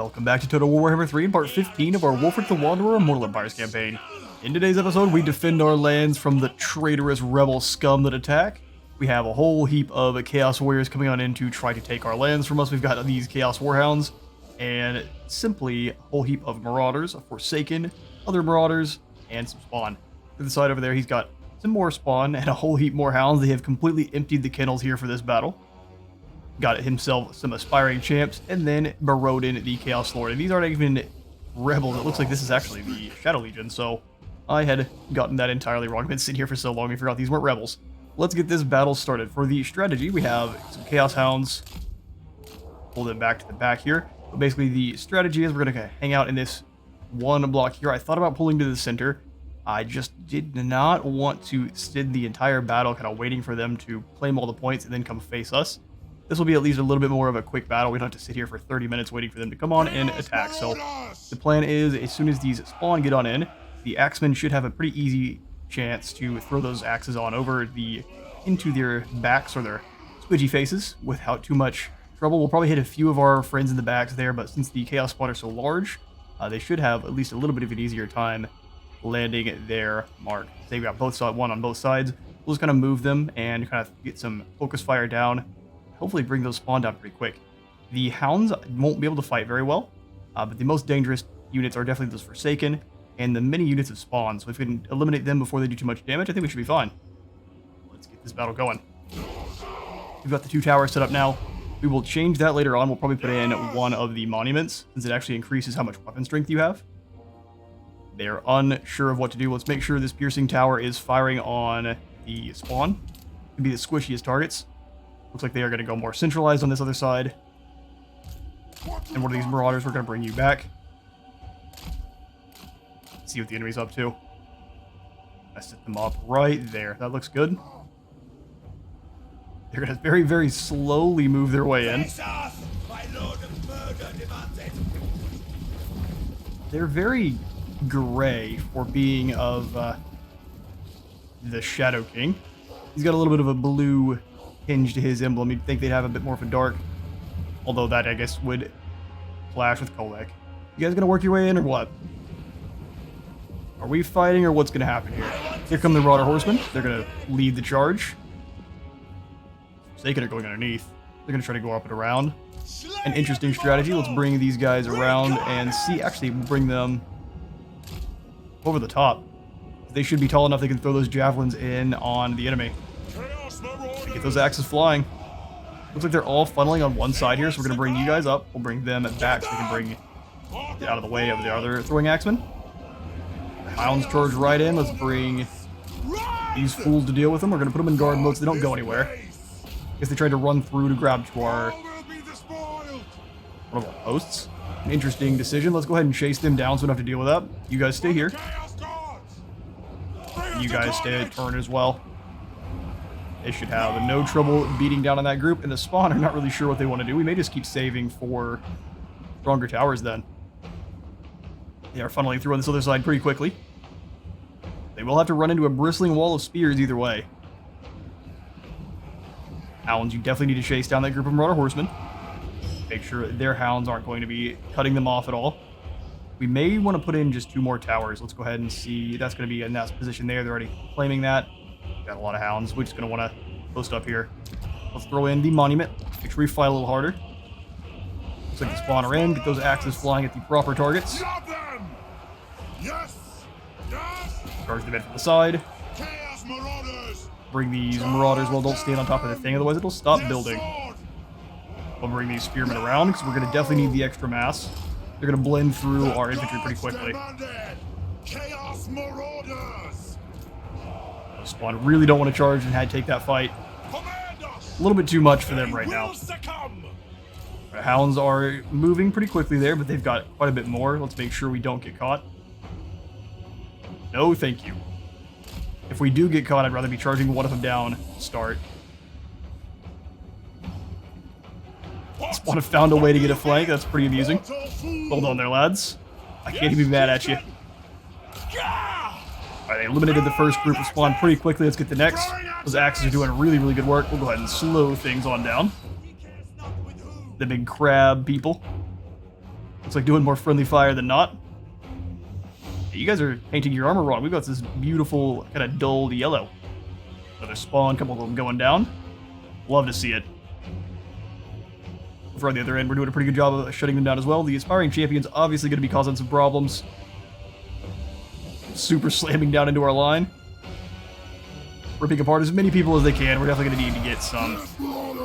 Welcome back to Total War Warhammer 3 in part 15 of our Wulfrik the Wanderer Immortal Empires campaign. In today's episode, we defend our lands from the traitorous rebel scum that attack. We have a whole heap of Chaos Warriors coming on in to try to take our lands from us. We've got these Chaos Warhounds, and simply a whole heap of Marauders, a Forsaken, other Marauders, and some Spawn. To the side over there, he's got some more Spawn and a whole heap more Hounds. They have completely emptied the kennels here for this battle. Got himself some aspiring champs, and then burrowed in the Chaos Lord. And these aren't even rebels. It looks like this is actually the Shadow Legion, so I had gotten that entirely wrong. I've been sitting here for so long, I forgot these weren't rebels. Let's get this battle started. For the strategy, we have some Chaos Hounds. Pull them back to the back here. But basically, the strategy is we're going to hang out in this one block here. I thought about pulling to the center. I just did not want to sit the entire battle kind of waiting for them to claim all the points and then come face us. This will be at least a little bit more of a quick battle. We don't have to sit here for 30 minutes waiting for them to come on and attack. So the plan is, as soon as these Spawn get on in, the Axemen should have a pretty easy chance to throw those axes on over into their backs or their squidgy faces without too much trouble. We'll probably hit a few of our friends in the backs there, but since the Chaos Spawn are so large, they should have at least a little bit of an easier time landing their mark. Say we got one on both sides. We'll just kind of move them and kind of get some focus fire down. Hopefully bring those Spawn down pretty quick. The Hounds won't be able to fight very well, but the most dangerous units are definitely those Forsaken and the mini units of Spawn. So if we can eliminate them before they do too much damage, I think we should be fine. Let's get this battle going. We've got the 2 towers set up now. We will change that later on. We'll probably put in one of the monuments, since it actually increases how much weapon strength you have. They're unsure of what to do. Let's make sure this piercing tower is firing on the Spawn. Could be the squishiest targets. Looks like they are going to go more centralized on this other side. And one of these Marauders, we're going to bring you back. See what the enemy's up to. I set them up right there. That looks good. They're going to very, very slowly move their way in. They're very gray for being of the Shadow King. He's got a little bit of a blue hinge to his emblem. You'd think they'd have a bit more of a dark, although that I guess would clash with Kolek. You guys gonna work your way in or what? Are we fighting or what's gonna happen here? Here come the Marauder Horsemen. They're gonna lead the charge. Forsaken are going underneath. They're gonna try to go up and around. An interesting strategy. Let's bring these guys around and see. Actually, bring them over the top. They should be tall enough they can throw those javelins in on the enemy. Get those axes flying. Looks like they're all funneling on one side here, so we're going to bring you guys up. We'll bring them back so we can get out of the way of the other throwing axemen. The Hounds charge right in. Let's bring these fools to deal with them. We're going to put them in guard mode so they don't go anywhere. Guess they tried to run through to grab to our one of our posts. An interesting decision. Let's go ahead and chase them down so we don't have to deal with that. You guys stay here. You guys stay at turn as well. They should have no trouble beating down on that group, and the Spawn are not really sure what they want to do. We may just keep saving for stronger towers then. They are funneling through on this other side pretty quickly. They will have to run into a bristling wall of spears either way. Hounds, you definitely need to chase down that group of Marauder Horsemen. Make sure that their Hounds aren't going to be cutting them off at all. We may want to put in just 2 more towers. Let's go ahead and see. That's going to be in that position there. They're already claiming that. Got a lot of Hounds. We're just going to want to post up here. Let's throw in the monument. Make sure we fight a little harder. Looks like the Spawn are in. Get those axes flying at the proper targets. Charge them in from the side. Bring these Marauders. Well, don't stand on top of the thing, otherwise it'll stop building. We'll bring these Spearmen around, because we're going to definitely need the extra mass. They're going to blend through our infantry pretty quickly. Spawn really don't want to charge and had to take that fight. A little bit too much for them right now. The Hounds are moving pretty quickly there, but they've got quite a bit more. Let's make sure we don't get caught. No, thank you. If we do get caught, I'd rather be charging one of them down to start. Spawn have found a way to get a flank. That's pretty amusing. Hold on there, lads. I can't even be mad at you. Alright, they eliminated the first group of Spawn pretty quickly. Let's get the next. Those axes are doing really, really good work. We'll go ahead and slow things on down. The big crab people. Looks like doing more friendly fire than not. Hey, you guys are painting your armor wrong. We've got this beautiful, kind of dulled yellow. Another spawn, couple of them going down. Love to see it. Over on the other end, we're doing a pretty good job of shutting them down as well. The Aspiring Champion's obviously going to be causing some problems. Super slamming down into our line. Ripping apart as many people as they can. We're definitely going to need to get some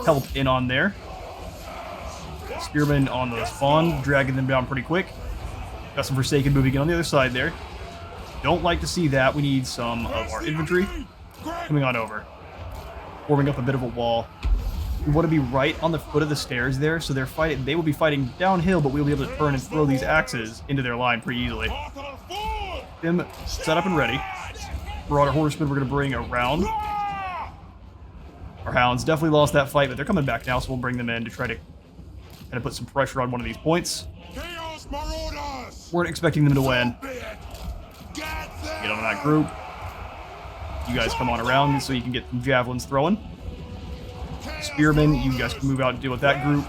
help in on there. Spearmen on the spawn, dragging them down pretty quick. Got some Forsaken moving in on the other side there. Don't like to see that. We need some of our infantry coming on over. Forming up a bit of a wall. We want to be right on the foot of the stairs there, so they will be fighting downhill, but we'll be able to turn and throw these axes into their line pretty easily. Them set up and ready. Marauder Horsemen we're going to bring around. Our Hounds definitely lost that fight, but they're coming back now, so we'll bring them in to try to kind of put some pressure on one of these points. Weren't expecting them to win. Get on that group. You guys come on around so you can get some javelins throwing. Spearmen, you guys can move out and deal with that group.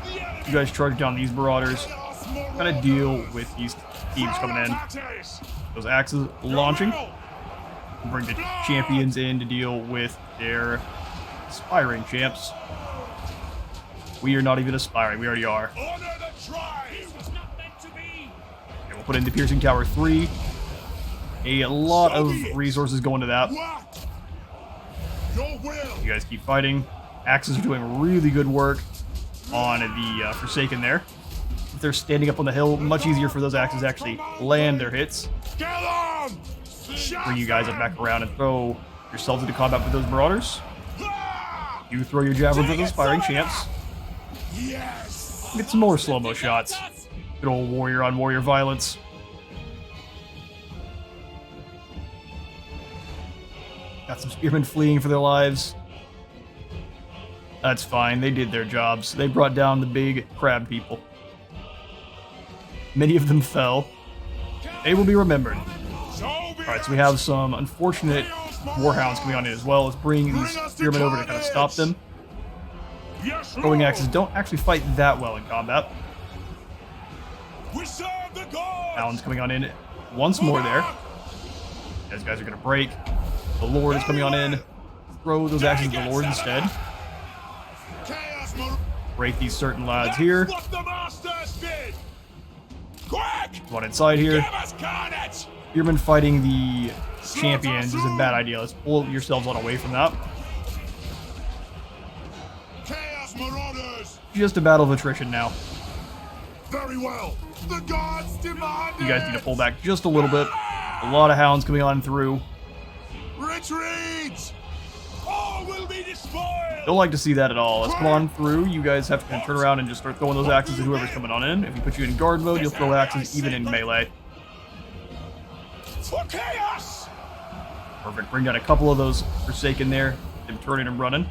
You guys charge down these marauders. Kind of deal with these teams coming in. Those axes launching. Bring the champions in to deal with their aspiring champs. We are not even aspiring, we already are. Okay, we'll put into Piercing Tower 3. A lot of resources go into that. You guys keep fighting. Axes are doing really good work on the Forsaken there. If they're standing up on the hill, much easier for those axes to actually land their hits. Bring you guys up back around and throw yourselves into combat with those marauders. You throw your javelins at those aspiring champs. Get some more slow-mo shots. Good old warrior on warrior violence. Got some spearmen fleeing for their lives. That's fine, they did their jobs. They brought down the big crab people. Many of them fell. They will be remembered. Alright, so we have some unfortunate warhounds coming on in as well. Let's bring these spearmen over to kind of stop them. Throwing axes don't actually fight that well in combat. Hounds coming on in once more there. These guys are going to break. The Lord is coming on in. Throw those axes at the Lord instead. Break these certain lads here. One inside here. Spearmen fighting the champions is a bad idea. Let's pull yourselves on away from that. Just a battle of attrition now. Very well. The gods demand. You guys need to pull back just a little bit. A lot of hounds coming on through. Retreat! All will be destroyed. Don't like to see that at all. Let's come on through. You guys have to kind of turn around and just start throwing those axes at whoever's coming on in. If you put you in guard mode, you'll throw axes even in melee. For chaos! Perfect. Bring down a couple of those Forsaken there. Them turning and running.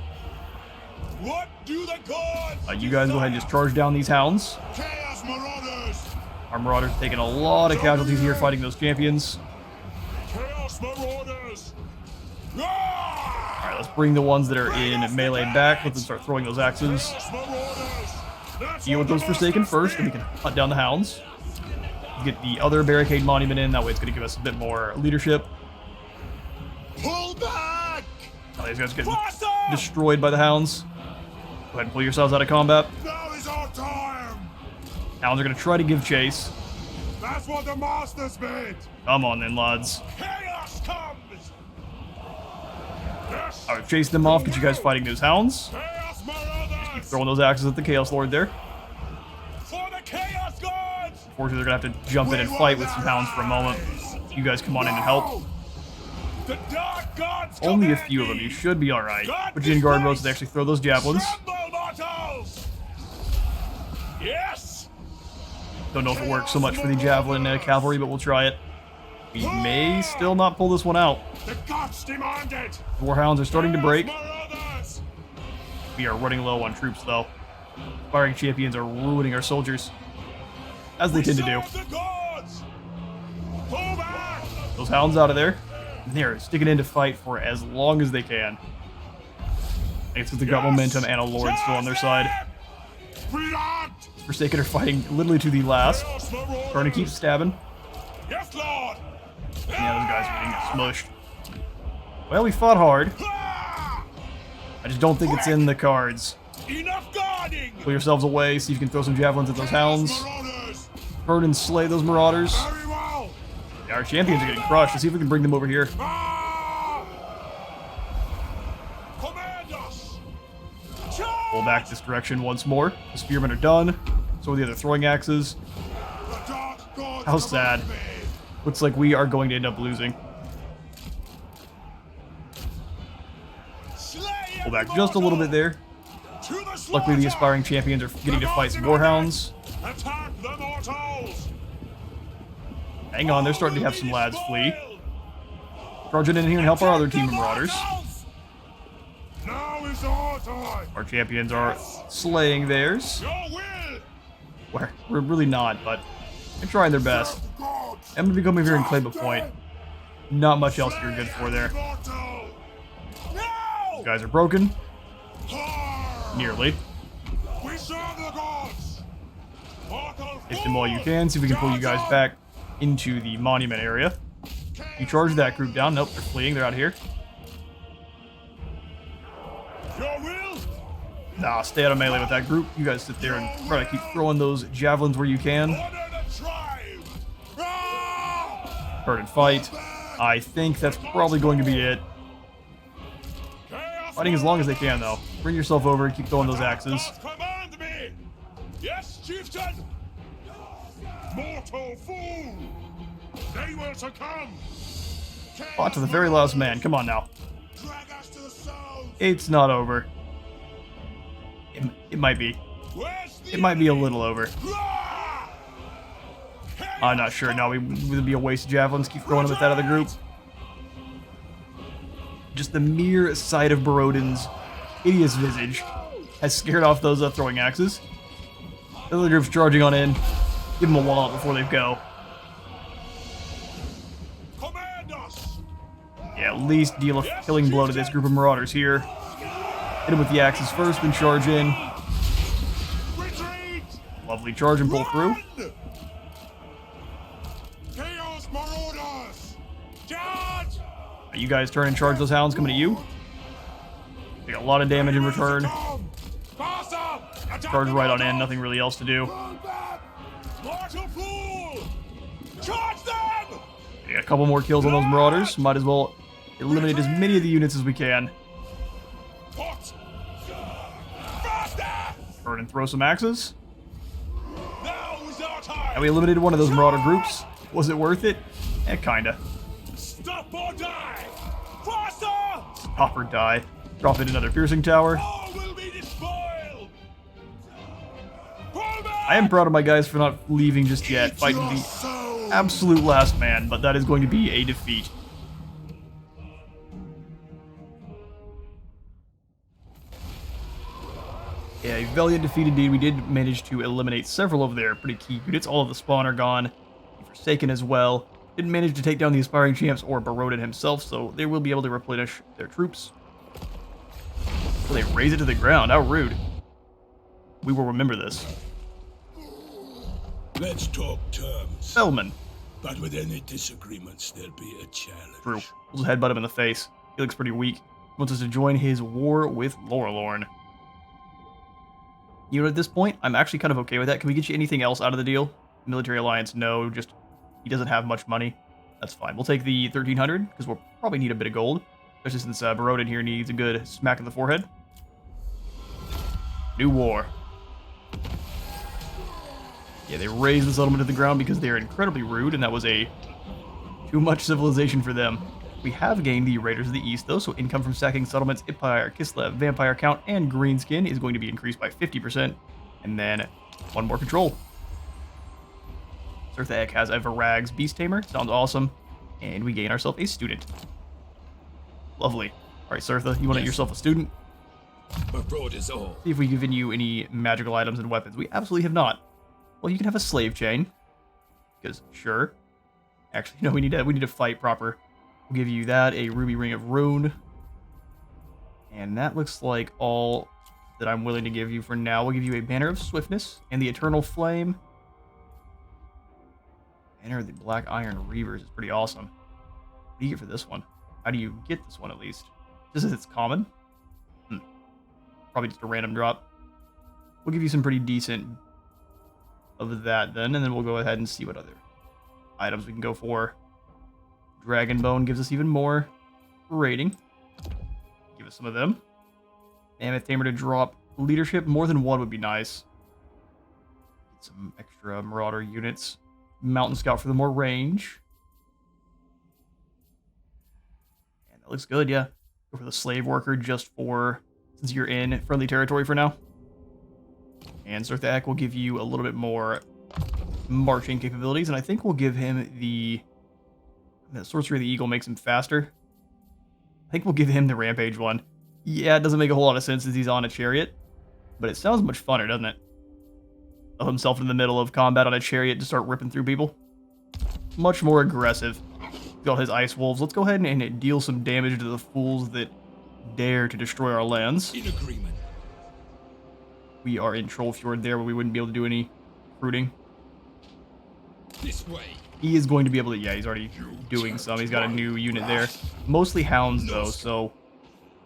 What do the gods? You guys go ahead and just charge down these hounds. Chaos Marauders! Our Marauders taking a lot of casualties here fighting those champions. Chaos Marauders! Alright, let's bring the ones that are in melee back. Let them start throwing those axes. Deal with those Forsaken first, and we can hunt down the hounds. Get the other barricade monument in, that way it's going to give us a bit more leadership. Pull back! Oh, these guys are getting destroyed by the hounds. Go ahead and pull yourselves out of combat. Now is our time! Hounds are going to try to give chase. That's what the masters made! Come on then, lads. Chaos comes! Yes! Alright, chase them off. Get you guys fighting those hounds. Chaos Marauders! Keep throwing those axes at the Chaos Lord there. For the Chaos Gods! Unfortunately, they're going to have to jump in and fight with some hounds for a moment. You guys come on in and help. The Dark Gods Only a few of them. You should be alright. Put you in guard mode so they actually throw those javelins. Yes! Don't know if it works so much for the javelin cavalry, but we'll try it. We may still not pull this one out. The gods demand it! Warhounds are starting to break. Marauders! We are running low on troops, though. Firing champions are ruining our soldiers. As they tend to do. The gods! Pull back! Those hounds out of there. They're sticking in to fight for as long as they can. I guess because they've got momentum and a lord still on their side. Blood! Forsaken are fighting literally to the last. Chaos Marauders! Trying to keep stabbing. Yes, Lord! Yeah, those guys are getting smushed. Well, we fought hard. Ah! I just don't think it's in the cards. Enough guarding! Pull yourselves away, see if you can throw some javelins at those hounds. Marauders! Burn and slay those marauders. Very well! Yeah, our champions are getting crushed. Let's see if we can bring them over here. Ah! Command us! Pull back this direction once more. The spearmen are done. So are the other throwing axes. The dark gods How sad. command me. Looks like we are going to end up losing. Slay Pull back every just a little mortal! bit there. To the slaughter! Luckily, the aspiring champions are getting to fight some warhounds. Attack the mortals! Hang on, they're starting to have some lads flee. Charge in here and help our other team of marauders. Now is our time! Our champions are slaying theirs. Your will! We're really not, but they're trying their best. Gods! I'm gonna be coming here and claim a point. Not much else you're good for there. Mortal! These No! guys are broken. Har! Nearly. We serve the gods! Mortal Hit them while you can. See if we can pull you guys back into the monument area. You charge that group down. Nope, they're fleeing. They're out here. Your will! Nah, stay out of melee with that group. You guys sit there and try to keep throwing those javelins where you can. Order the tribe! Ah! Burn and fight. I think that's probably going to be it. Chaos Fighting as long as they can, though. Bring yourself over and keep throwing those axes. Gods command me! Yes, chieftain! Mortal fool! They will succumb! Fought to the very last man. Come on now. Drag us to the souls! It's not over. It might be. Where's the It might be a little over. Ah! I'm not sure. No, it would be a waste of javelins. Keep throwing them at that other group. Just the mere sight of Borodin's hideous visage has scared off those throwing axes. The other group's charging on in. Give them a wallop before they go. Command us! Yeah, at least deal a killing blow to this group of marauders here. Hit them with the axes first, then charge in. Retreat! Lovely charge and pull through. Run! Chaos Marauders! Charge! You guys turn and charge those hounds coming at you. Take a lot of damage in return. Faster! Attack Charge the right on in, mortals! nothing really else to do. Mortal fool! Charge them! Yeah, a couple more kills on those marauders. Might as well eliminate as many of the units as we can. What? Faster! Turn and throw some axes. Now is our time! And we eliminated one of those marauder groups. Was it worth it? Eh, kinda. Stop or die! Faster! Stop or die. Drop in another piercing tower. All will be despoiled! Pull back! I am proud of my guys for not leaving just yet, fighting the absolute last man, but that is going to be a defeat. Yeah, a valiant defeat indeed. We did manage to eliminate several of their pretty key units. All of the spawn are gone. Forsaken as well. Didn't manage to take down the aspiring champs or Borodin himself, so they will be able to replenish their troops. Well, they raze it to the ground. How rude. We will remember this. Let's talk terms. Selman. But with any disagreements, there'll be a challenge. True. We'll just headbutt him in the face. He looks pretty weak. He wants us to join his war with Lorelorn. You know, at this point, I'm actually kind of okay with that. Can we get you anything else out of the deal? Military alliance, no. Just, he doesn't have much money. That's fine. We'll take the 1,300, because we'll probably need a bit of gold. Especially since Borodin here needs a good smack in the forehead. New war. Yeah, they razed the settlement to the ground because they are incredibly rude, and that was too much civilization for them. We have gained the Raiders of the East, though, so income from sacking settlements, Empire, Kislev, Vampire Count, and Greenskin is going to be increased by 50%. And then one more control. Settra has a Varag's Beast Tamer. Sounds awesome. And we gain ourselves a student. Lovely. Alright, Settra, you want to get yourself a student? Abroad is all. See if we've given you any magical items and weapons. We absolutely have not. Well, you can have a slave chain. Because, sure. Actually, no, we need to fight proper. We'll give you that, a ruby ring of rune. And that looks like all that I'm willing to give you for now. We'll give you a Banner of Swiftness and the Eternal Flame. Banner of the Black Iron Reavers is pretty awesome. What do you get for this one? How do you get this one at least? Just as it's common? Probably just a random drop. We'll give you some pretty decent of that then, and then we'll go ahead and see what other items we can go for. Dragon Bone gives us even more rating. Give us some of them. Mammoth Tamer to drop leadership. More than one would be nice. Get some extra Marauder units. Mountain Scout for the more range. And that looks good, yeah. Go for the Slave Worker just for, since you're in friendly territory for now. And Zerthak will give you a little bit more marching capabilities, and I think we'll give him the Sorcery of the Eagle makes him faster. I think we'll give him the Rampage one. Yeah, it doesn't make a whole lot of sense as he's on a chariot, but it sounds much funner, doesn't it? Of himself in the middle of combat on a chariot to start ripping through people. Much more aggressive. Got his Ice Wolves. Let's go ahead and deal some damage to the fools that dare to destroy our lands. In agreement. We are in Trollfjord there, but we wouldn't be able to do any recruiting. This way. He is going to be able to, yeah, he's already doing some. He's got a new unit there. Mostly hounds, though, so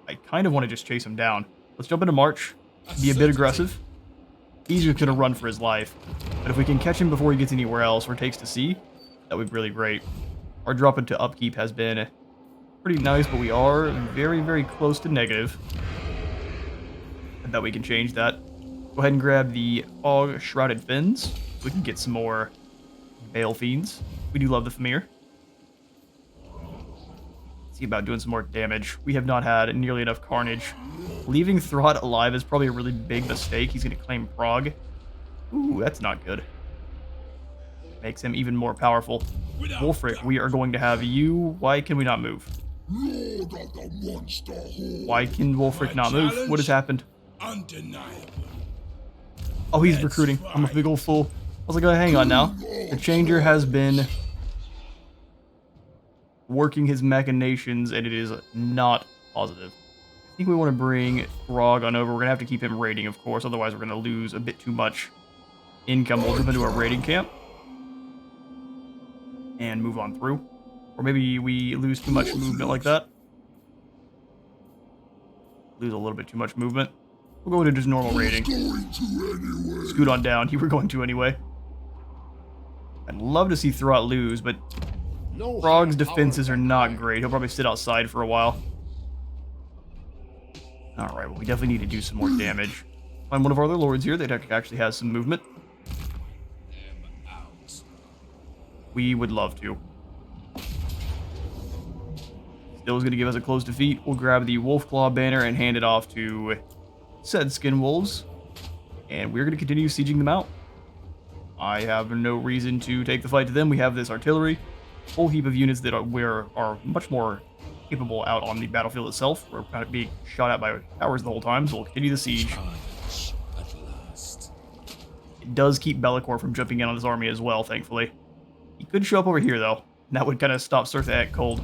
I kind of want to just chase him down. Let's jump into March. Be a bit aggressive. He's just going to run for his life. But if we can catch him before he gets anywhere else or takes to sea, that would be really great. Our drop into upkeep has been pretty nice, but we are very, very close to negative. I bet we can change that. Go ahead and grab the Fog Shrouded Fins so we can get some more Bale Fiends. We do love the Famir. See about doing some more damage. We have not had nearly enough carnage. Leaving Throt alive is probably a really big mistake. He's going to claim Prague. Ooh, that's not good. Makes him even more powerful. Wulfrik, we are going to have you. Why can we not move? Why can Wulfrik not move? What has happened? Undeniable. Oh, he's recruiting. I'm a big old fool. I was like, oh, hang on now. The Changer has been working his machinations, and it is not positive. I think we want to bring Grog on over. We're going to have to keep him raiding, of course. Otherwise, we're going to lose a bit too much income. We'll jump into our raiding camp and move on through. Or maybe we lose too much movement like that. Lose a little bit too much movement. We'll go into just normal raiding. Scoot on down. You were going to anyway. I'd love to see Throt lose, but Frog's defenses are not great. He'll probably sit outside for a while. Alright, well, we definitely need to do some more damage. Find one of our other lords here that actually has some movement. We would love to. Still is going to give us a close defeat. We'll grab the Wolfclaw banner and hand it off to said Skin Wolves. And we're going to continue sieging them out. I have no reason to take the fight to them. We have this artillery. Whole heap of units that are much more capable out on the battlefield itself. We're kind of being shot at by towers the whole time, so we'll continue the siege. At last. It does keep Bellicor from jumping in on his army as well, thankfully. He could show up over here, though. And that would kind of stop Zerthak cold.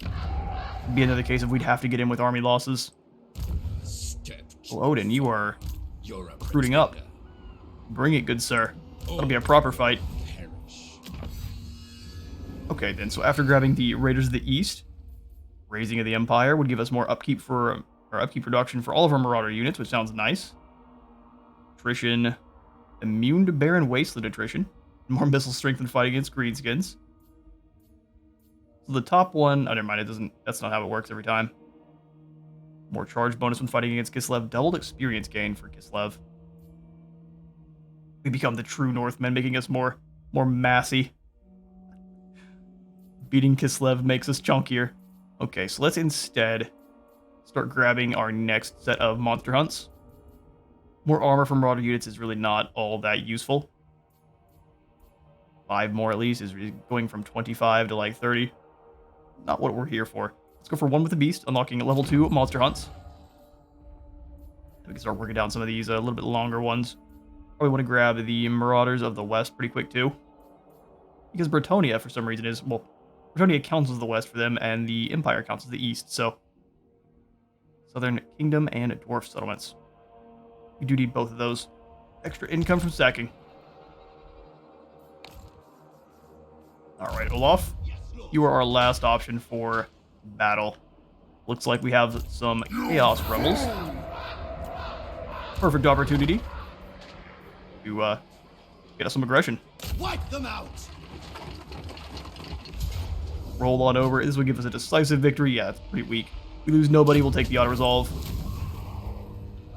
It'd be another case of we'd have to get in with army losses. Well, Odin, you are recruiting up. Bring it, good sir. That'll be a proper fight. Okay, then, so after grabbing the Raiders of the East, Raising of the Empire would give us more upkeep for our upkeep production for all of our Marauder units, which sounds nice. Attrition, immune to Barren Wasteland attrition, more missile strength and fight against Greenskins. So the top one, oh, never mind, it doesn't. That's not how it works every time. More charge bonus when fighting against Kislev, doubled experience gain for Kislev. We become the true Northmen, making us more massy. Beating Kislev makes us chunkier. Okay, so let's instead start grabbing our next set of monster hunts. More armor from Marauder units is really not all that useful. 5 more at least is going from 25 to like 30. Not what we're here for. Let's go for one with the beast, unlocking level 2 monster hunts. We can start working down some of these a little bit longer ones. Probably want to grab the Marauders of the West pretty quick too. Because Bretonia, for some reason, is, well, Bretonia counts as the West for them, and the Empire counts as the East, so Southern Kingdom and Dwarf settlements. We do need both of those. Extra income from sacking. Alright, Olaf. You are our last option for battle. Looks like we have some Chaos Rebels. Perfect opportunity to get us some aggression. Wipe them out. Roll on over. This would give us a decisive victory. Yeah, it's pretty weak. We lose nobody, we'll take the auto-resolve.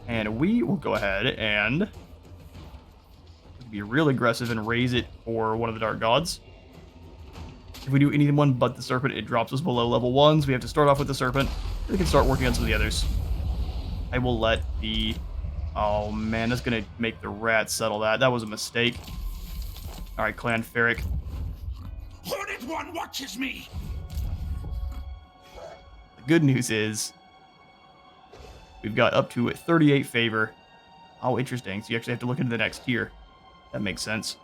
And we will go ahead and be real aggressive and raise it for one of the Dark Gods. If we do anyone but the Serpent, it drops us below level 1, so we have to start off with the Serpent. We can start working on some of the others. I will let the... Oh man, that's going to make the Rat settle that. That was a mistake. Alright, Clan Ferric. Horned One watches me. The good news is we've got up to 38 favor. Oh, interesting. So you actually have to look into the next tier. That makes sense.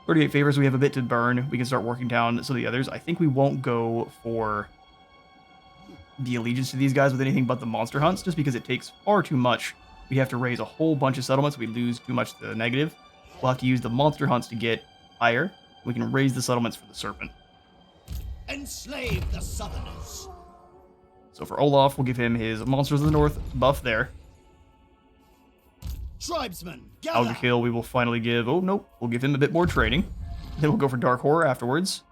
38 favors, we have a bit to burn. We can start working down some of the others. I think we won't go for the allegiance to these guys with anything but the monster hunts, just because it takes far too much. We have to raise a whole bunch of settlements. We lose too much to the negative. We'll have to use the monster hunts to get higher. We can raise the settlements for the Serpent. Enslave the Southerners. So for Olaf, we'll give him his Monsters of the North buff there. Tribesmen, gather. Algakill, we will finally give... Oh, nope. We'll give him a bit more training. Then we'll go for Dark Horror afterwards.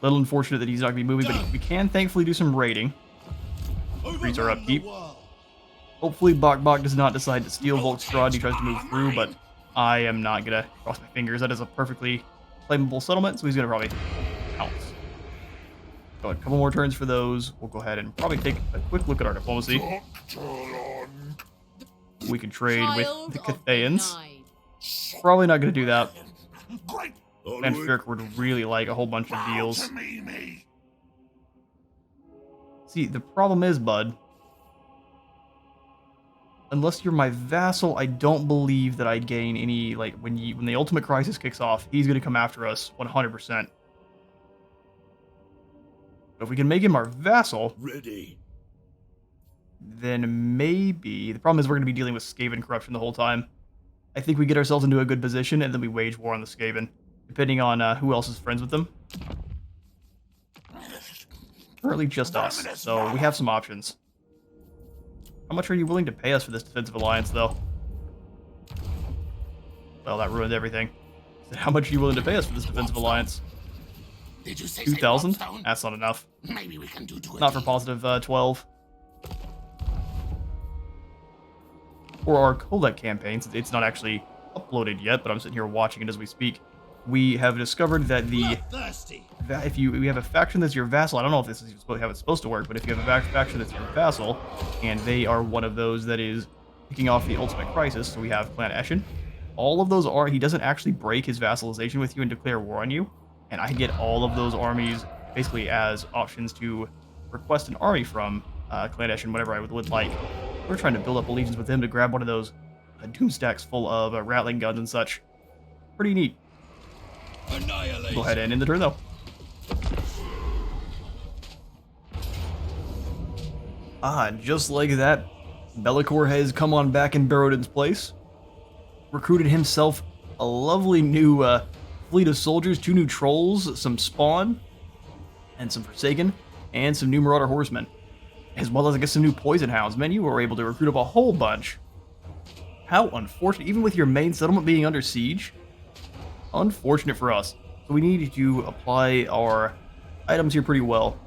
Little unfortunate that he's not going to be moving, but we can thankfully do some raiding. Increase our upkeep. Hopefully Bok Bok does not decide to steal Volkstrad. He tries to move through, but I am not going to cross my fingers. That is a perfectly claimable settlement, so he's going to probably pounce. Go ahead, a couple more turns for those. We'll go ahead and probably take a quick look at our diplomacy. We can trade with the Cathayans. Probably not going to do that. And Ferric would really like a whole bunch of deals. See, the problem is, bud, unless you're my vassal, I don't believe that I gain any, like, when the ultimate crisis kicks off, he's going to come after us 100%. But if we can make him our vassal, Ready. then maybe... The problem is we're going to be dealing with Skaven corruption the whole time. I think we get ourselves into a good position, and then we wage war on the Skaven, depending on who else is friends with them. Currently just us, so we have some options. How much are you willing to pay us for this defensive alliance, though? Well, that ruined everything. How much are you willing to pay us for this defensive alliance? Did you say 2,000? Stone? That's not enough. Maybe we can do to Not for positive 12. For our Kolek campaign, since it's not actually uploaded yet, but I'm sitting here watching it as we speak, we have discovered that if we have a faction that's your vassal, I don't know if this is how it's supposed to work, but if you have a faction that's your vassal, and they are one of those that is kicking off the ultimate crisis, so we have Clan Eshin, all of those are, he doesn't actually break his vassalization with you and declare war on you, and I get all of those armies basically as options to request an army from Clan Eshin, whatever I would like. We're trying to build up allegiance with him to grab one of those doom stacks full of rattling guns and such. Pretty neat. Go ahead and end the turn, though. Just like that, Be'lakor has come on back in Barrowden's place. Recruited himself a lovely new fleet of soldiers, 2 new trolls, some spawn, and some Forsaken, and some new Marauder horsemen. As well as, I guess, some new poison hounds. Man, you were able to recruit up a whole bunch. How unfortunate, even with your main settlement being under siege. Unfortunate for us. So we need to apply our items here pretty well.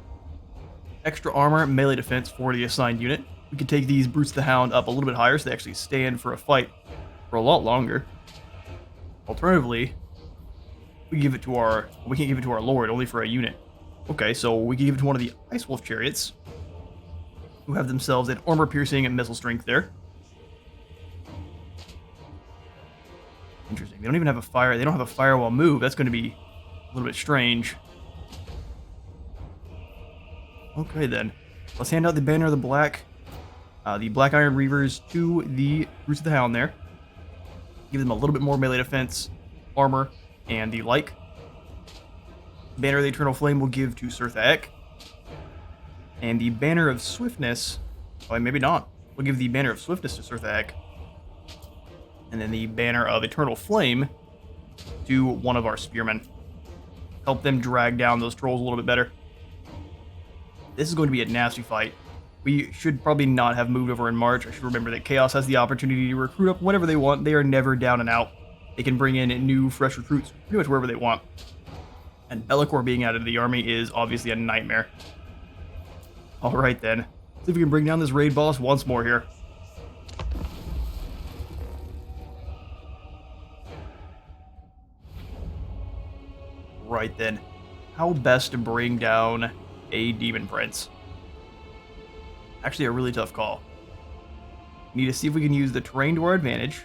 Extra armor, melee defense for the assigned unit. We can take these Brutes the Hound up a little bit higher so they actually stand for a fight for a lot longer. Alternatively, we can't give it to our Lord, only for a unit. Okay, so we can give it to one of the Ice Wolf chariots, who have themselves an armor piercing and missile strength there. Interesting. They don't even have a fire. They don't have a firewall move. That's going to be a little bit strange. Okay, then. Let's hand out the Banner of the Black Iron Reavers to the Roots of the Hound there. Give them a little bit more melee defense, armor, and the like. Banner of the Eternal Flame will give to Sirtha Ek. And the Banner of Swiftness, well, maybe not. We'll give the Banner of Swiftness to Settra. And then the Banner of Eternal Flame to one of our Spearmen. Help them drag down those trolls a little bit better. This is going to be a nasty fight. We should probably not have moved over in March. I should remember that Chaos has the opportunity to recruit up whenever they want. They are never down and out. They can bring in new, fresh recruits pretty much wherever they want. And Be'lakor being added to the army is obviously a nightmare. Alright then. Let's see if we can bring down this raid boss once more here. Right then. How best to bring down a Demon Prince? Actually, a really tough call. Need to see if we can use the terrain to our advantage.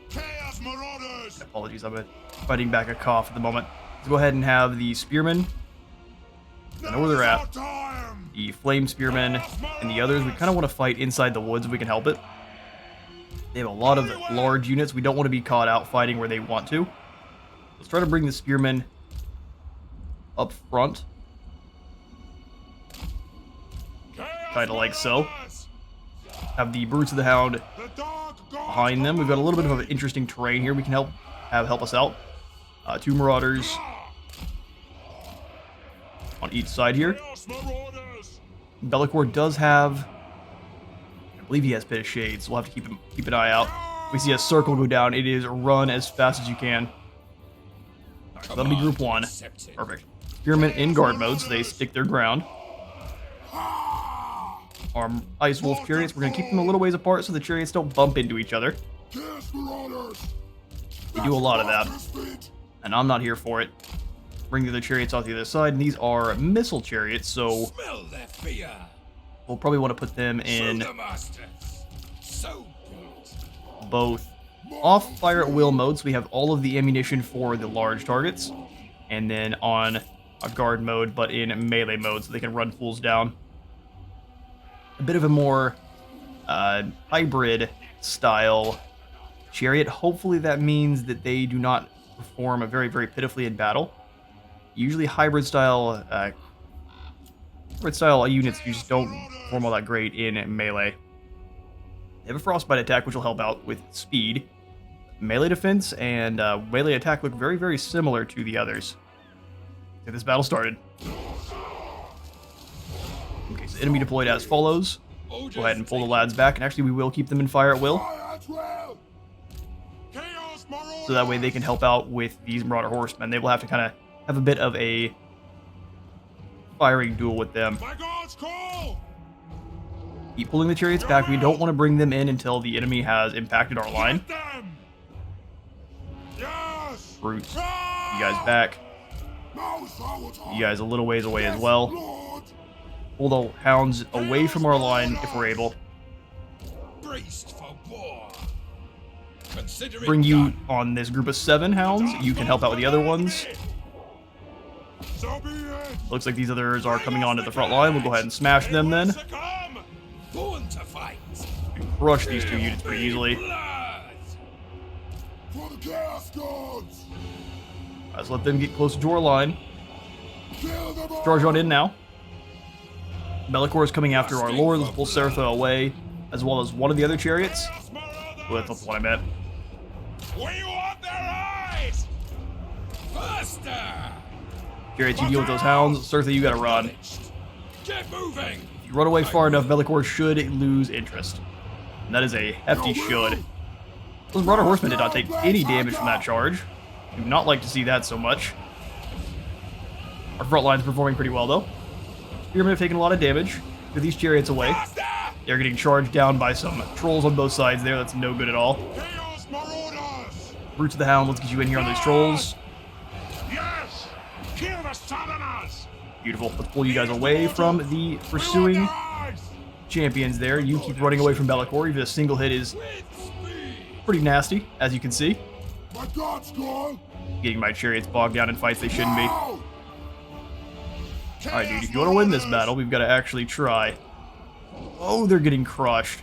Chaos Marauders! Apologies, I'm fighting back a cough at the moment. Let's go ahead and have the Spearmen. I know where they're at. The Flame Spearmen and the others. We kind of want to fight inside the woods if we can help it. They have a lot of large units. We don't want to be caught out fighting where they want to. Let's try to bring the Spearmen up front. Kind of like so. Have the Brutes of the Hound behind them. We've got a little bit of an interesting terrain here. We can help us out. 2 Marauders on each side here. Be'lakor does have, I believe he has Pit of Shades, so we'll have to keep an eye out. If we see a circle go down, it is run as fast as you can. So that'll be group 1. Perfect. Spearmen in guard mode, so they stick their ground. Our Ice Wolf chariots, we're going to keep them a little ways apart so the chariots don't bump into each other. They do a lot of that, and I'm not here for it. Bring the other chariots off the other side, and these are missile chariots, so we'll probably want to put them in both off fire at will mode, so we have all of the ammunition for the large targets, and then on a guard mode, but in melee mode, so they can run fools down. A bit of a more hybrid style chariot. Hopefully that means that they do not perform very, very pitifully in battle. Usually hybrid style units just don't perform all that great in melee. They have a frostbite attack, which will help out with speed. Melee defense and melee attack look very, very similar to the others. Get this battle started. Okay, so enemy deployed as follows. Go ahead and pull the lads back, and actually we will keep them in fire at will. So that way they can help out with these Marauder Horsemen. They will have to kind of have a bit of a firing duel with them. Keep pulling the chariots back. We don't want to bring them in until the enemy has impacted our line. Brutes, you guys back. You guys a little ways away as well. Pull the hounds away from our line if we're able. Bring you on this group of 7 hounds. You can help out with the other ones. Looks like these others are coming onto the front line. We'll go ahead and smash them then. Crush these 2 units pretty easily. Let's let them get closer to our line. Charge on in now. Be'lakor is coming after our lord. Let's pull Settra away, as well as one of the other chariots. Oh, that's not the one I meant. We want their eyes! Faster! Chariots, you deal with those hounds. Settra, you gotta run. Get moving! If you run away far enough, Be'lakor should lose interest. And that is a hefty should. Those Marauder Horsemen did not take any damage from that charge. Do not like to see that so much. Our front line's performing pretty well, though. Spearmen have taken a lot of damage. With these chariots away, they're getting charged down by some trolls on both sides there. That's no good at all. Brutes of the Hound, let's get you in here on these trolls. Yes! Kill the Southerners! Beautiful. Let's pull you guys away from the pursuing champions there. You keep running away from Be'lakor. Even a single hit is pretty nasty, as you can see. Getting my chariots bogged down in fights they shouldn't be. Alright, dude, if you want to win this battle, we've got to actually try. Oh, they're getting crushed.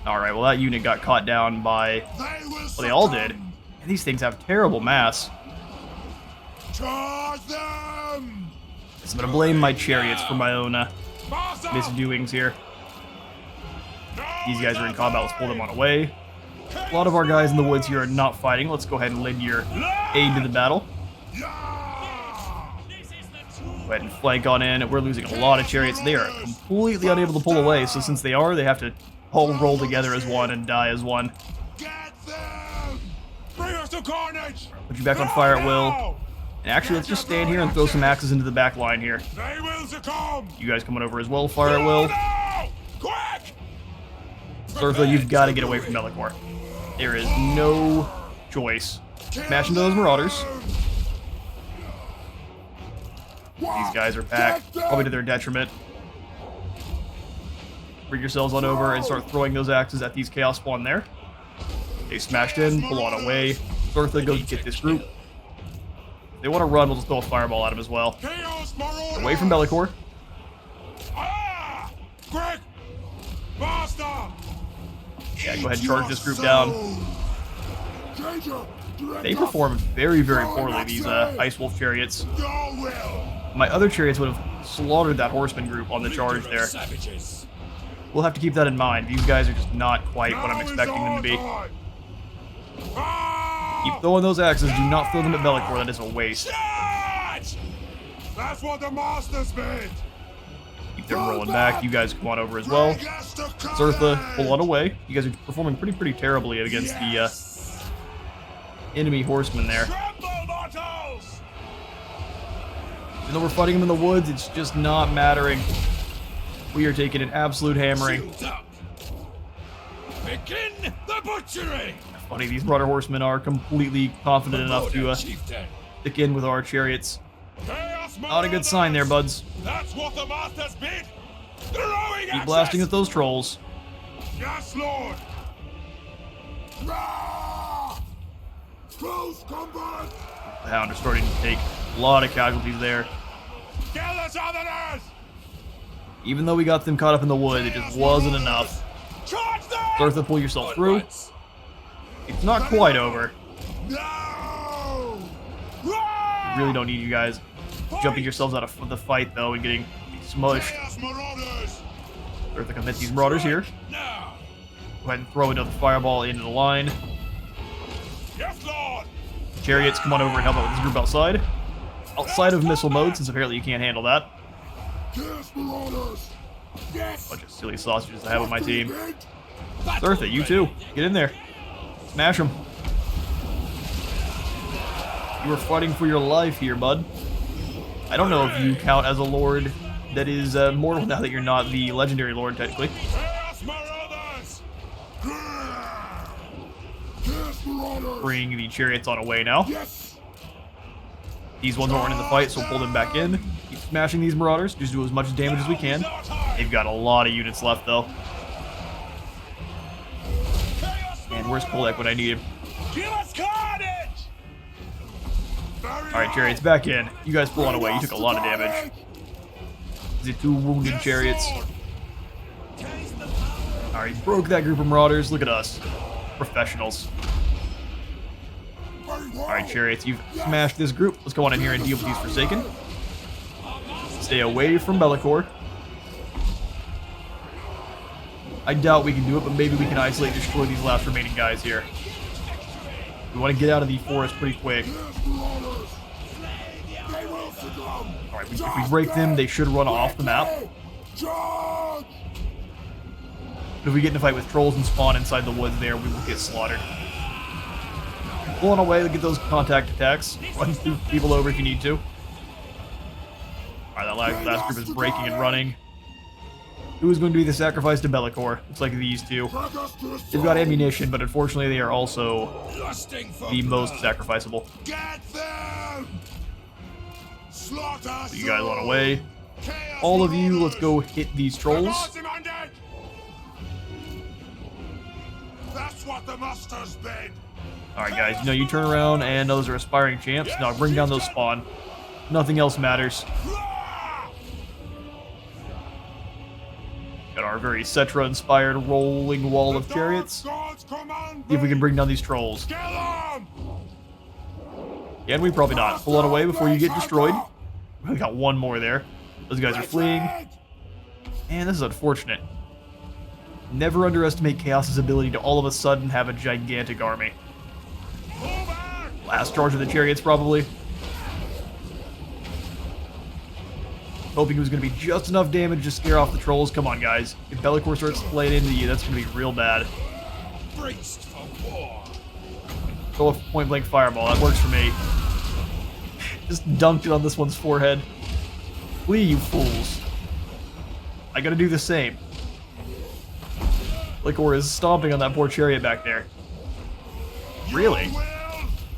Alright, well, that unit got caught down by... Well, they all did. And these things have terrible mass. Charge them! So I'm gonna blame my chariots for my own misdoings here. These guys are in combat. Let's pull them on away. A lot of our guys in the woods here are not fighting. Let's go ahead and lend your aid to the battle. Go ahead and flank on in. We're losing a lot of chariots. They are completely unable to pull away, so since they are, they have to all roll together as one and die as one. Get them! Bring us to carnage! Put you back on fire at will. And actually, let's just stand here and throw some axes into the back line here. They will succumb! You guys coming over as well, fire at will. No! Quick! Settra, you've got to get away from Bellicor. There is no choice. Smash into those marauders. These guys are packed, probably to their detriment. Bring yourselves on over and start throwing those axes at these chaos spawn there. They smashed in, pull on away. Settra, go get this group. If they want to run, we'll just throw a fireball at them as well. Away from Bellicor. Ah! Quick! Faster! Yeah, go ahead and charge this group down. They performed very, very poorly, these Ice Wolf chariots. My other chariots would have slaughtered that horseman group on the charge there. We'll have to keep that in mind. These guys are just not quite what I'm expecting them to be. Keep throwing those axes. Do not throw them at Bellicor. That is a waste. That's what the masters meant. Keep them rolling back. You guys come on over as well. Settra, pull on away. You guys are performing pretty terribly against the enemy horsemen there. Even though we're fighting them in the woods, it's just not mattering. We are taking an absolute hammering. Begin the butchery. Funny, these Marauder horsemen are completely confident enough to stick in with our chariots. Not a good sign there, buds. That's what the masters bid. Keep blasting at those trolls. Yes, Lord. Close combat! The Hound are starting to take a lot of casualties there. Kill the Southerners! Even though we got them caught up in the wood, it just wasn't enough. Charge them! Settra, pull yourself through. It's not quite over. No! We really don't need you guys jumping yourselves out of the fight, though, and getting smushed. Settra, come hit these marauders here. Now! Go ahead and throw another fireball into the line. Yes, Lord! Chariots, come on over and help out with this group outside. Outside of missile mode, since apparently you can't handle that. Bunch of silly sausages I have on my team. Settra, you too. Get in there. Smash them. You are fighting for your life here, bud. I don't know if you count as a lord that is mortal now that you're not the legendary lord, technically. Bring the chariots on away now. These ones aren't in the fight, so pull them back in. Keep smashing these marauders. Just do as much damage as we can. They've got a lot of units left, though. And where's Kolek when I need him? Alright, chariots, back in. You guys pull on away. You took a lot of damage. The two wounded chariots. Alright, broke that group of marauders. Look at us. Professionals. Alright, chariots, you've smashed this group. Let's go on in here and deal with these Forsaken. Stay away from Bellicor. I doubt we can do it, but maybe we can isolate and destroy these last remaining guys here. We want to get out of the forest pretty quick. Alright, if we break them, they should run off the map. But if we get in a fight with trolls and spawn inside the woods there, we will get slaughtered. Pull on away to get those contact attacks. Run people over if you need to. Alright, that last group is breaking and running. Who is going to be the sacrifice to Bellicor? Looks like these two. They've got ammunition, but unfortunately they are also the most sacrificable. So you guys on away. All of you, let's go hit these trolls. That's what the masters bid. Alright guys, you turn around and those are aspiring champs. Now bring down those spawn. Nothing else matters. Got our very Settra-inspired rolling wall of chariots. See if we can bring down these trolls. Can we? Probably not. Pull on away before you get destroyed. We got one more there. Those guys are fleeing. And this is unfortunate. Never underestimate Chaos's ability to all of a sudden have a gigantic army. Last charge of the chariots, probably. Hoping it was going to be just enough damage to scare off the trolls. Come on, guys. If Bellicor starts playing into you, that's going to be real bad. Braced for war. Throw a point-blank fireball. That works for me. Just dunked it on this one's forehead. Flee, you fools. I gotta do the same. Bellicor is stomping on that poor chariot back there. Really?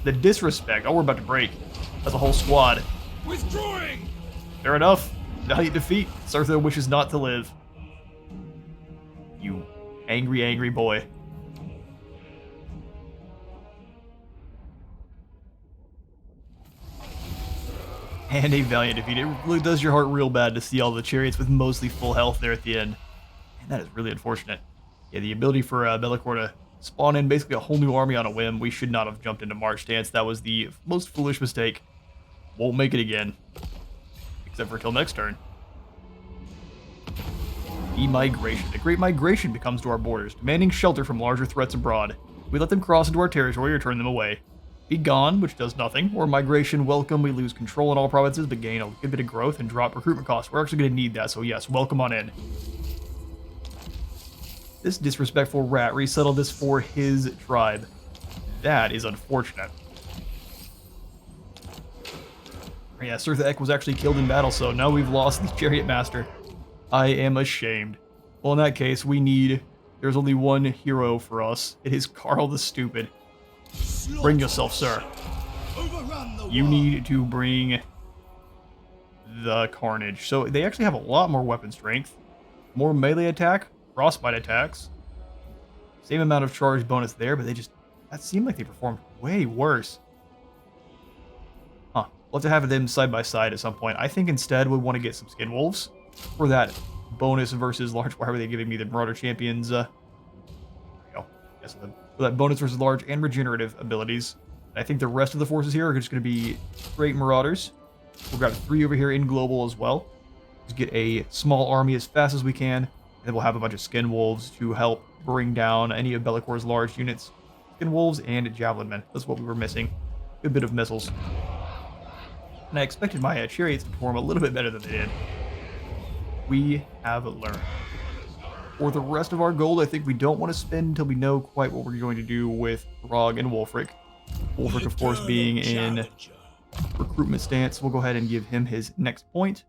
The disrespect. Oh, we're about to break. That's a whole squad. Withdrawing. Fair enough. Valiant defeat. Settra wishes not to live. You angry, angry boy. And a valiant defeat. It really does your heart real bad to see all the chariots with mostly full health there at the end. And that is really unfortunate. Yeah, the ability for Bellicor to spawn in basically a whole new army on a whim. We should not have jumped into March stance. That was the most foolish mistake. Won't make it again. Except for till next turn. The migration. The Great Migration becomes to our borders, demanding shelter from larger threats abroad. We let them cross into our territory or turn them away. Be gone, which does nothing, or migration welcome. We lose control in all provinces, but gain a good bit of growth and drop recruitment costs. We're actually going to need that, so yes, welcome on in. This disrespectful rat resettled this for his tribe. That is unfortunate. Yeah, Settra was actually killed in battle, so now we've lost the Chariot Master. I am ashamed. Well, in that case, there's only one hero for us. It is Karl the Stupid. Bring yourself, sir. You need to bring the carnage. So they actually have a lot more weapon strength. More melee attack, frostbite attacks. Same amount of charge bonus there, but that seemed like they performed way worse. Huh. We'll have to have them side by side at some point. I think instead we want to get some skin wolves for that bonus versus large. Why were they giving me the Marauder Champions? There we go. Yes, for that bonus versus large and regenerative abilities. I think the rest of the forces here are just going to be straight Marauders. We'll grab 3 over here in global as well. Just get a small army as fast as we can. And then we'll have a bunch of skin wolves to help bring down any of Bellicor's large units. Skin wolves and javelin men. That's what we were missing. Good bit of missiles. And I expected my chariots to perform a little bit better than they did. We have learned. For the rest of our gold, I think we don't want to spend until we know quite what we're going to do with Rog and Wulfrik. Wulfrik, of course, being in recruitment stance. We'll go ahead and give him his next point.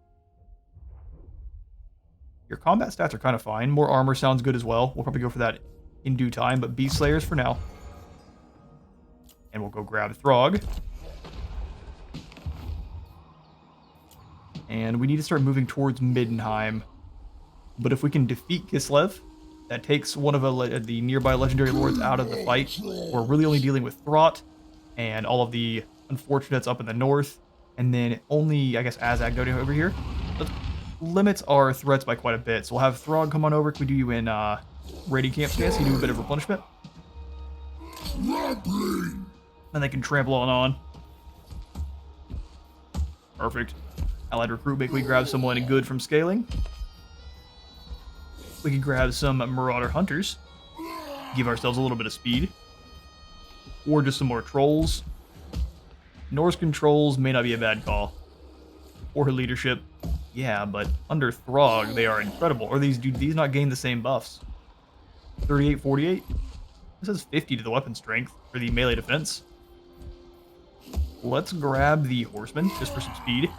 Your combat stats are kind of fine. More armor sounds good as well. We'll probably go for that in due time, but Beast Slayers for now. And we'll go grab Throg. And we need to start moving towards Middenheim. But if we can defeat Kislev, that takes one of the nearby legendary lords out of the fight. We're really only dealing with Throt and all of the unfortunates up in the north. And then only, I guess, Azag going over here. That limits our threats by quite a bit. So we'll have Throg come on over. Can we do you in raiding camp stance? You do a bit of replenishment. Then they can trample on. Perfect. Allied recruitment. We grab someone good from scaling. We can grab some Marauder Hunters. Give ourselves a little bit of speed. Or just some more trolls. Norse controls may not be a bad call. Or her leadership. Yeah, but under Throg, they are incredible. Or do these not gain the same buffs? 38, 48? This has 50 to the weapon strength for the melee defense. Let's grab the horsemen just for some speed.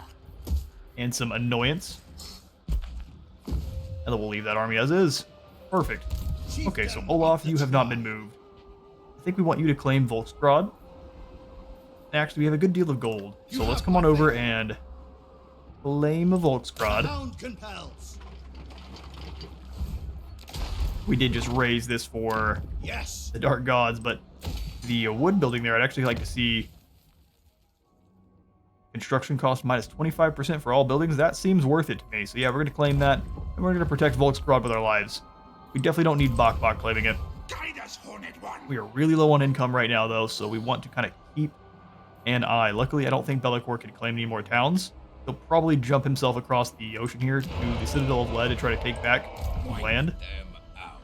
And some annoyance. And then we'll leave that army as is. Perfect. Okay, so Olaf, you have not been moved. I think we want you to claim Volksgrad. Actually, we have a good deal of gold. So let's come on over and claim Volksgrad. We did just raise this for the Dark Gods, but the wood building there, I'd actually like to see construction cost minus 25% for all buildings. That seems worth it to me. So yeah, we're going to claim that, and we're going to protect Volksgrad with our lives. We definitely don't need Bok claiming it. Guide us, Hornet One. We are really low on income right now, though, so we want to kind of keep an eye. Luckily, I don't think Bellicor can claim any more towns. He'll probably jump himself across the ocean here to the Citadel of Lead to try to take back land.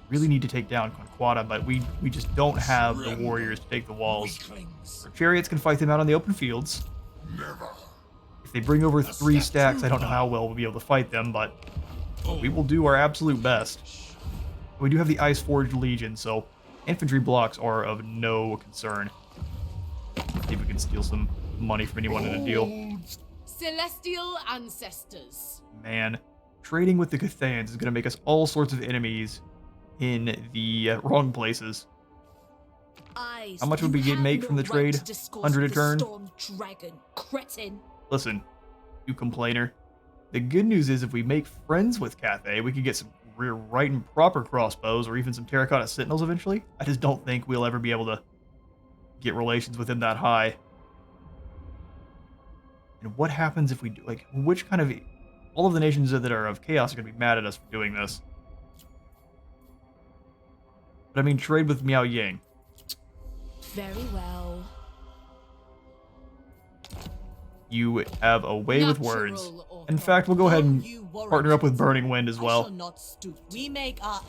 Really need to take down Conquata, but we just don't have the warriors to take the walls. Our chariots can fight them out on the open fields. If they bring over 3 stacks, I don't know how well we'll be able to fight them, but we will do our absolute best. We do have the Ice Forged Legion, so infantry blocks are of no concern. See if we can steal some money from anyone in a deal. Celestial ancestors. Man, trading with the Cathayans is going to make us all sorts of enemies in the wrong places. How much would we make from the trade? 100 a turn? Dragon, cretin. Listen, you complainer. The good news is if we make friends with Cathay, we could get some rear right and proper crossbows or even some terracotta sentinels eventually. I just don't think we'll ever be able to get relations with him that high. And what happens if we do, like, which kind of... All of the nations that are of chaos are going to be mad at us for doing this. But I mean, trade with Miao Yang. Very well. You have a way with words. In fact, we'll go ahead and partner up with Burning Wind as well. We make our...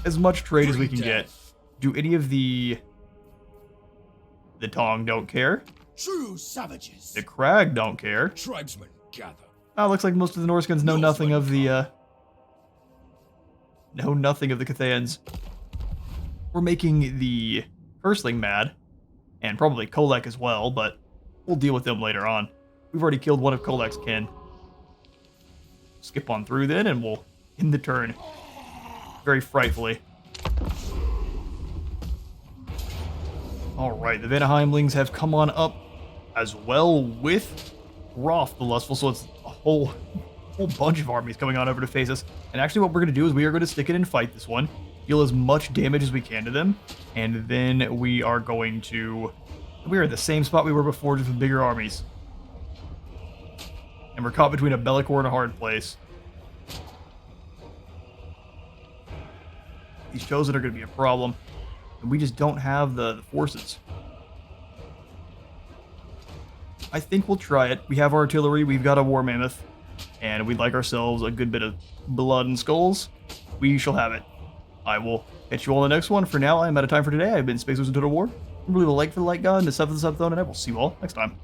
As much trade as we can get. Do any of the Tong don't care? True savages. The Crag don't care. Tribesmen, gather. Oh, looks like most of the Norskins know nothing of the Cathayans. We're making the Firstling mad, and probably Kolek as well, but we'll deal with them later on. We've already killed one of Kolek's kin. Skip on through then, and we'll end the turn very frightfully. Alright, the Vanaheimlings have come on up as well with Roth the Lustful, so it's a whole bunch of armies coming on over to face us. And actually what we're going to do is we are going to stick it and fight this one, deal as much damage as we can to them, and then we are going to... We're at the same spot we were before, just with bigger armies. And we're caught between a Bellicor and a hard place. These Chosen are going to be a problem. And we just don't have the forces. I think we'll try it. We have artillery, we've got a War Mammoth, and we'd like ourselves a good bit of blood and skulls. We shall have it. I will catch you all in the next one. For now, I am out of time for today. I've been Space Wars in Total War. Remember to leave a like for the like god and to sub for the sub zone, and I will see you all next time.